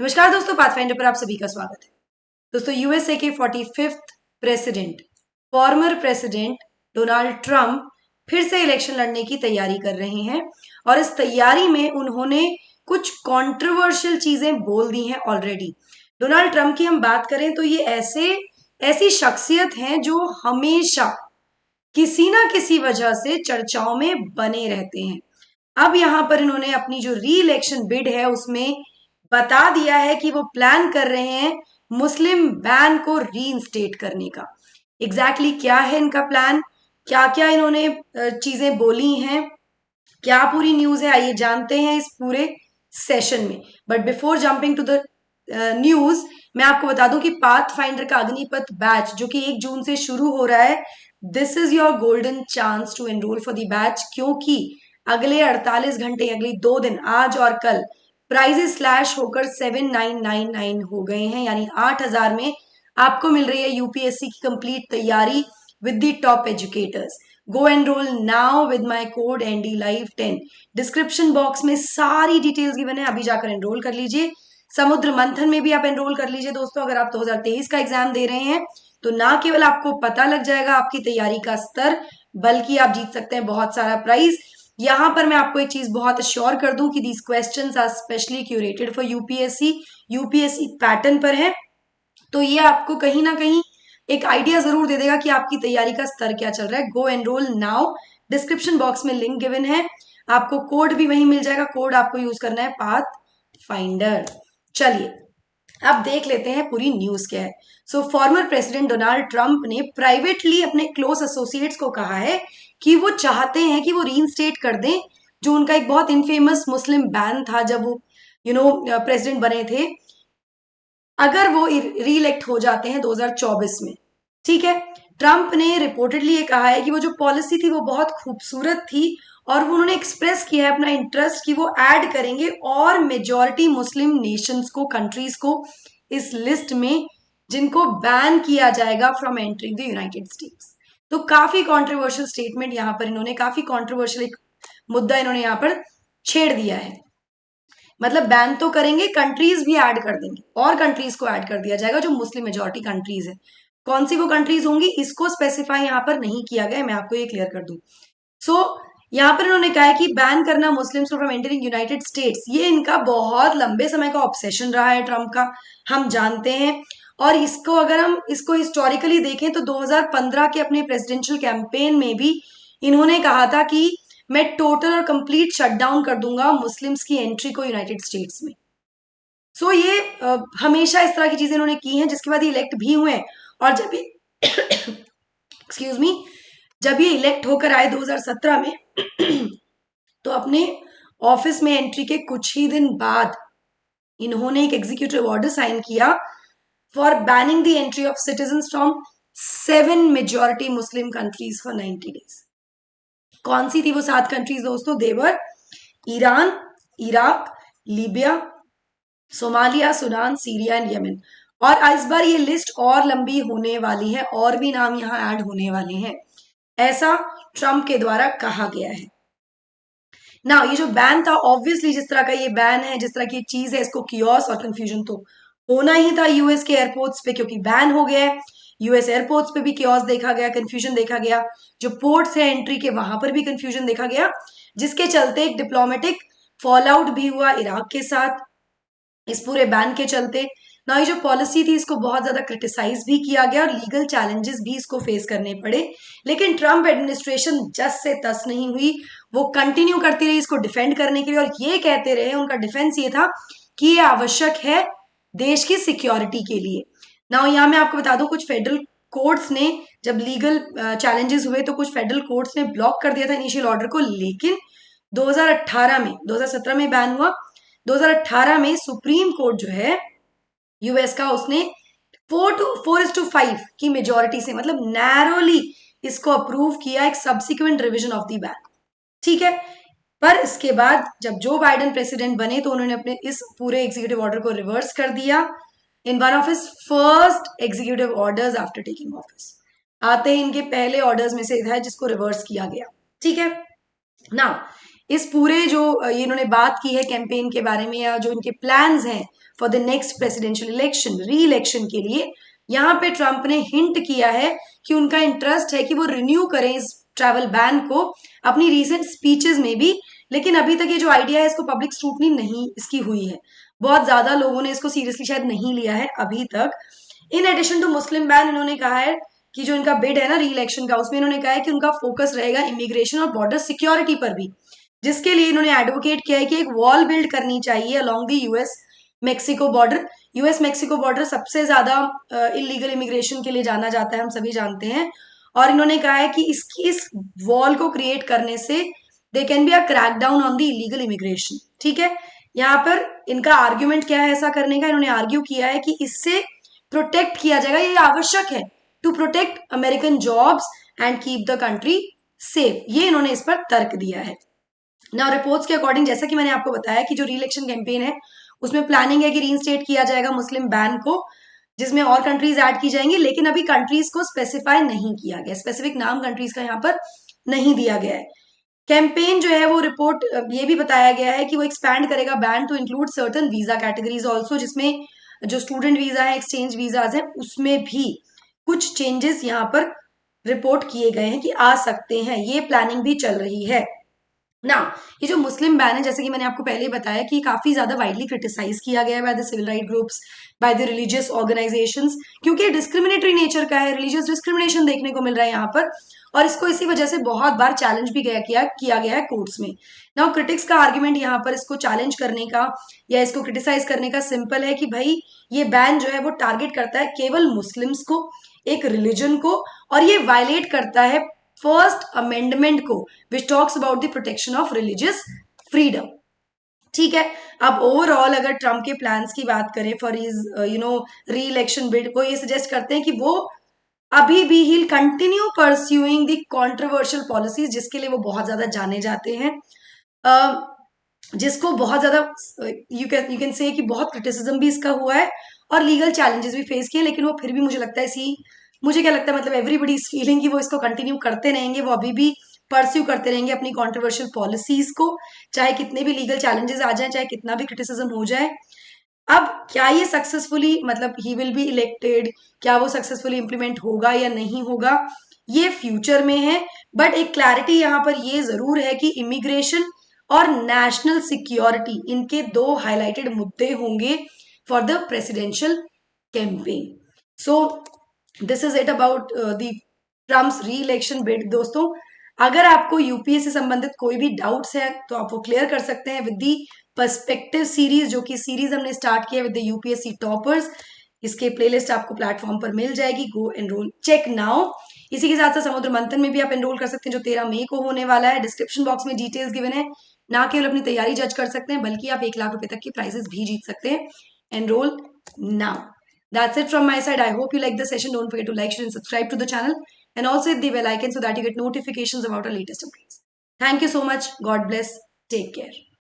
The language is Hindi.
नमस्कार दोस्तों, पाथफाइंडर पर आप सभी का स्वागत है। दोस्तों, यूएसए के 45th president, former president Donald Trump फिर से इलेक्शन लड़ने की तैयारी कर रहे हैं और इस तैयारी में उन्होंने कुछ कंट्रोवर्शियल चीजें बोल दी हैं ऑलरेडी। डोनाल्ड ट्रंप की हम बात करें तो ये ऐसी शख्सियत हैं जो हमेशा किसी ना किसी वजह से चर्चाओं में बने रहते हैं। अब यहां पर इन्होंने अपनी जो री इलेक्शन बिड है उसमें बता दिया है कि वो प्लान कर रहे हैं मुस्लिम बैन को रीइंस्टेट करने का। एग्जैक्टली क्या है इनका प्लान, क्या क्या इन्होंने चीजें बोली हैं, क्या पूरी न्यूज है, आइए जानते हैं इस पूरे सेशन में। But before jumping to the news, मैं आपको बता दूं कि पाथ फाइंडर का अग्निपथ बैच जो कि 1 जून से शुरू हो रहा है, this is your golden chance to enrol for the batch, क्योंकि अगले 48 घंटे, अगले 2 दिन, आज और कल, प्राइजेस स्लैश होकर 7999 हो गए हैं, यानी 8000 में आपको मिल रही है यूपीएससी की कंप्लीट तैयारी with the top educators. Go enrol now with my code NDLive10। Description box में सारी डिटेल्स गिवन है, अभी जाकर एनरोल कर लीजिए। समुद्र मंथन में भी आप एनरोल कर लीजिए दोस्तों। अगर आप 2023 का एग्जाम दे रहे हैं तो ना केवल आपको पता लग जाएगा आपकी तैयारी का स्तर, बल्कि आप जीत सकते हैं बहुत सारा प्राइज। यहां पर मैं आपको एक चीज बहुत अश्योर कर दूं कि these questions are specially curated for UPSC pattern पर है, तो ये आपको कहीं ना कहीं एक आइडिया जरूर दे देगा कि आपकी तैयारी का स्तर क्या चल रहा है। गो एनरोल नाउ, डिस्क्रिप्शन बॉक्स में लिंक गिवन है, आपको कोड भी वहीं मिल जाएगा। कोड आपको यूज करना है पाथ फाइंडर। चलिए अब देख लेते हैं पूरी न्यूज क्या है। सो फॉर्मर प्रेसिडेंट डोनाल्ड ट्रंप ने प्राइवेटली अपने क्लोज एसोसिएट्स को कहा है कि वो चाहते हैं कि वो रीइंस्टेट कर दें जो उनका एक बहुत इनफेमस मुस्लिम बैन था जब वो प्रेसिडेंट बने थे, अगर वो री इलेक्ट हो जाते हैं 2024 में। ठीक है, ट्रंप ने रिपोर्टेडली ये कहा है कि वो जो पॉलिसी थी वो बहुत खूबसूरत थी और वो उन्होंने एक्सप्रेस किया है अपना इंटरेस्ट कि वो ऐड करेंगे और मेजॉरिटी मुस्लिम नेशंस को, कंट्रीज को इस लिस्ट में जिनको बैन किया जाएगा from entering the United states. तो काफी कंट्रोवर्शियल स्टेटमेंट यहाँ पर इन्होंने, काफी कंट्रोवर्शियल एक मुद्दा इन्होंने यहाँ पर छेड़ दिया है। मतलब बैन तो करेंगे, कंट्रीज भी ऐड कर देंगे और कंट्रीज को ऐड कर दिया जाएगा जो मुस्लिम मेजॉरिटी कंट्रीज है। कौन सी वो कंट्रीज होंगी इसको स्पेसिफाई यहाँ पर नहीं किया गया, मैं आपको ये क्लियर कर दूं। सो यहाँ पर इन्होंने कहा है कि बैन करना मुस्लिम्स को फ्रॉम एंटरिंग यूनाइटेड स्टेट्स, ये इनका बहुत लंबे समय का ऑब्सेशन रहा है ट्रंप का, हम जानते हैं। और इसको अगर हम इसको हिस्टोरिकली देखें तो 2015 के अपने प्रेसिडेंशियल कैंपेन में भी इन्होंने कहा था कि मैं टोटल और कंप्लीट शटडाउन कर दूंगा मुस्लिम्स की एंट्री को यूनाइटेड स्टेट्स में। सो ये हमेशा इस तरह की चीजें इन्होंने की हैं, जिसके बाद ये इलेक्ट भी हुए हैं। और जब ये एक्सक्यूज मी, जब ये इलेक्ट होकर आए 2017 में तो अपने ऑफिस में एंट्री के कुछ ही दिन बाद इन्होंने एक एग्जीक्यूटिव ऑर्डर साइन किया for banning the entry of citizens from 7 majority Muslim countries for 90 days. कौन सी थी वो 7 कंट्रीज दोस्तों? They were Iran, Iraq, Libya, Somalia, Sudan, Syria and Yemen. और इस बार ये लिस्ट और लंबी होने वाली है, और भी नाम यहाँ ऐड होने वाले हैं, ऐसा ट्रंप के द्वारा कहा गया है ना। ये जो बैन था, ऑब्वियसली जिस तरह का ये बैन है, जिस तरह की चीज है, इसको कियोस और कंफ्यूजन तो होना ही था यूएस के एयरपोर्ट्स पे, क्योंकि बैन हो गया है। यूएस एयरपोर्ट्स पे भी कियोस देखा गया, कंफ्यूजन देखा गया, जो पोर्ट्स है एंट्री के वहां पर भी कंफ्यूजन देखा गया, जिसके चलते एक डिप्लोमेटिक फॉल आउट भी हुआ इराक के साथ इस पूरे बैन के चलते ना। ये जो पॉलिसी थी इसको बहुत ज्यादा क्रिटिसाइज भी किया गया और लीगल चैलेंजेस भी इसको फेस करने पड़े, लेकिन ट्रंप एडमिनिस्ट्रेशन जस से तस नहीं हुई, वो कंटिन्यू करती रही इसको डिफेंड करने के लिए, और ये कहते रहे, उनका डिफेंस ये था कि ये आवश्यक है देश की सिक्योरिटी के लिए ना। यहाँ मैं आपको बता दूं, कुछ फेडरल कोर्ट्स ने, जब लीगल चैलेंजेस हुए तो कुछ फेडरल कोर्ट्स ने ब्लॉक कर दिया था इनिशियल ऑर्डर को, लेकिन 2018 में, 2017 में बैन हुआ, 2018 में सुप्रीम कोर्ट जो है यूएस का, उसने 4:5 की मेजोरिटी से, मतलब नैरोली इसको अप्रूव किया, एक subsequent revision of the ban. ठीक है, पर इसके बाद जब जो बाइडेन प्रेसिडेंट बने तो उन्होंने अपने इस पूरे एग्जीक्यूटिव ऑर्डर को रिवर्स कर दिया in one of his first executive orders after taking office. आते ही इनके पहले ऑर्डर्स में से था जिसको रिवर्स किया गया। ठीक है ना, इस पूरे जो ये इन्होंने बात की है कैंपेन के बारे में, या जो इनके प्लान्स हैं for the next presidential election, री इलेक्शन के लिए, यहाँ पे ट्रंप ने हिंट किया है कि उनका इंटरेस्ट है कि वो रिन्यू करें इस ट्रैवल बैन को अपनी रीसेंट स्पीचेस में भी। लेकिन अभी तक ये जो आइडिया है इसको पब्लिक स्क्रूटनी नहीं इसकी हुई है, बहुत ज्यादा लोगों ने इसको सीरियसली शायद नहीं लिया है अभी तक। In addition to Muslim ban, इन्होंने कहा है कि जो इनका बिड है ना री इलेक्शन का, उसमें इन्होंने कहा है कि उनका फोकस रहेगा इमिग्रेशन और बॉर्डर सिक्योरिटी पर भी, जिसके लिए इन्होंने एडवोकेट किया है कि एक वॉल बिल्ड करनी चाहिए along the US Mexico border. US Mexico border सबसे ज्यादा इलीगल इमिग्रेशन के लिए जाना जाता है, हम सभी जानते हैं। और इन्होंने कहा है कि इस वॉल को क्रिएट करने से they can be a crackdown on the illegal immigration. ठीक है, यहाँ पर इनका आर्ग्यूमेंट क्या है ऐसा करने का, इन्होंने आर्ग्यू किया है कि इससे प्रोटेक्ट किया जाएगा, ये आवश्यक है to protect American jobs and keep the country safe. ये इन्होंने इस पर तर्क दिया है। नाउ रिपोर्ट्स के अकॉर्डिंग, जैसा कि मैंने आपको बताया कि जो री इलेक्शन कैंपेन है उसमें प्लानिंग है कि रीइंस्टेट किया जाएगा मुस्लिम बैन को, जिसमें और कंट्रीज ऐड की जाएंगी, लेकिन अभी कंट्रीज को स्पेसिफाई नहीं किया गया, स्पेसिफिक नाम कंट्रीज का यहाँ पर नहीं दिया गया है। कैंपेन जो है वो रिपोर्ट ये भी बताया गया है कि वो एक्सपैंड करेगा ban to include certain visa categories also, जिसमें जो स्टूडेंट वीजा है, एक्सचेंज वीजाज है, उसमें भी कुछ चेंजेस यहाँ पर रिपोर्ट किए गए हैं कि आ सकते हैं, ये प्लानिंग भी चल रही है ना। ये जो मुस्लिम बैन है, जैसे कि मैंने आपको पहले ही बताया कि काफी ज्यादा वाइडली क्रिटिसाइज किया गया है by the civil right groups, by the religious organizations, क्योंकि डिस्क्रिमिनेटरी नेचर का है, रिलीजियस डिस्क्रिमिनेशन देखने को मिल रहा है यहाँ पर, और इसको इसी वजह से बहुत बार चैलेंज भी किया गया है कोर्ट्स में। नाउ क्रिटिक्स का आर्ग्यूमेंट यहाँ पर इसको चैलेंज करने का या इसको क्रिटिसाइज करने का सिंपल है कि भाई ये बैन जो है वो टारगेट करता है केवल मुस्लिम्स को, एक रिलीजन को, और ये वायलेट करता है फर्स्ट अमेंडमेंट को, which talks about the protection of religious freedom. ठीक है, अब ओवरऑल अगर ट्रम्प के प्लान्स की बात करें for his reelection bid, वो ये सजेस्ट करते हैं कि वो अभी भी he continue pursuing the controversial policies, जिसके लिए वो बहुत ज्यादा जाने जाते हैं, जिसको बहुत ज्यादा यू कैन से कि बहुत क्रिटिसिज्म भी इसका हुआ है और लीगल चैलेंजेस भी फेस किए, लेकिन वो फिर भी मुझे लगता है मुझे क्या लगता है, मतलब एवरीबडी इज फीलिंग कि वो इसको कंटिन्यू करते रहेंगे, वो अभी भी परस्यू करते रहेंगे अपनी कंट्रोवर्शियल पॉलिसीज को, चाहे कितने भी लीगल चैलेंजेस आ जाए, चाहे कितना भी क्रिटिसिज्म हो जाए। अब क्या ये सक्सेसफुली, मतलब ही विल बी इलेक्टेड, क्या वो सक्सेसफुली इंप्लीमेंट होगा या नहीं होगा, ये फ्यूचर में है। बट एक क्लैरिटी यहाँ पर ये जरूर है कि इमिग्रेशन और नेशनल सिक्योरिटी, इनके दो हाईलाइटेड मुद्दे होंगे for the presidential campaign. So this is it about the Trump's री इलेक्शन बिड। दोस्तों, अगर आपको यूपीएससी से संबंधित कोई भी डाउट्स है तो आप वो क्लियर कर सकते हैं विद दी पर्सपेक्टिव सीरीज, जो कि सीरीज हमने स्टार्ट किया विद द यूपीएससी टॉपर्स। इसके प्लेलिस्ट आपको प्लेटफॉर्म पर मिल जाएगी, गो एनरोल, चेक नाउ। इसी के साथ साथ समुद्र मंथन में भी आप एनरोल कर सकते हैं, जो 13 मई को होने वाला है। डिस्क्रिप्शन बॉक्स में डिटेल्स गिवन है। ना केवल अपनी तैयारी जज कर सकते हैं, बल्कि आप 1 लाख रुपए तक की प्राइजेस भी जीत सकते हैं। Enrol now. That's it from my side. I hope you like the session. Don't forget to like, share and subscribe to the channel, and also hit the bell icon so that you get notifications about our latest updates. Thank you so much. God bless. Take care.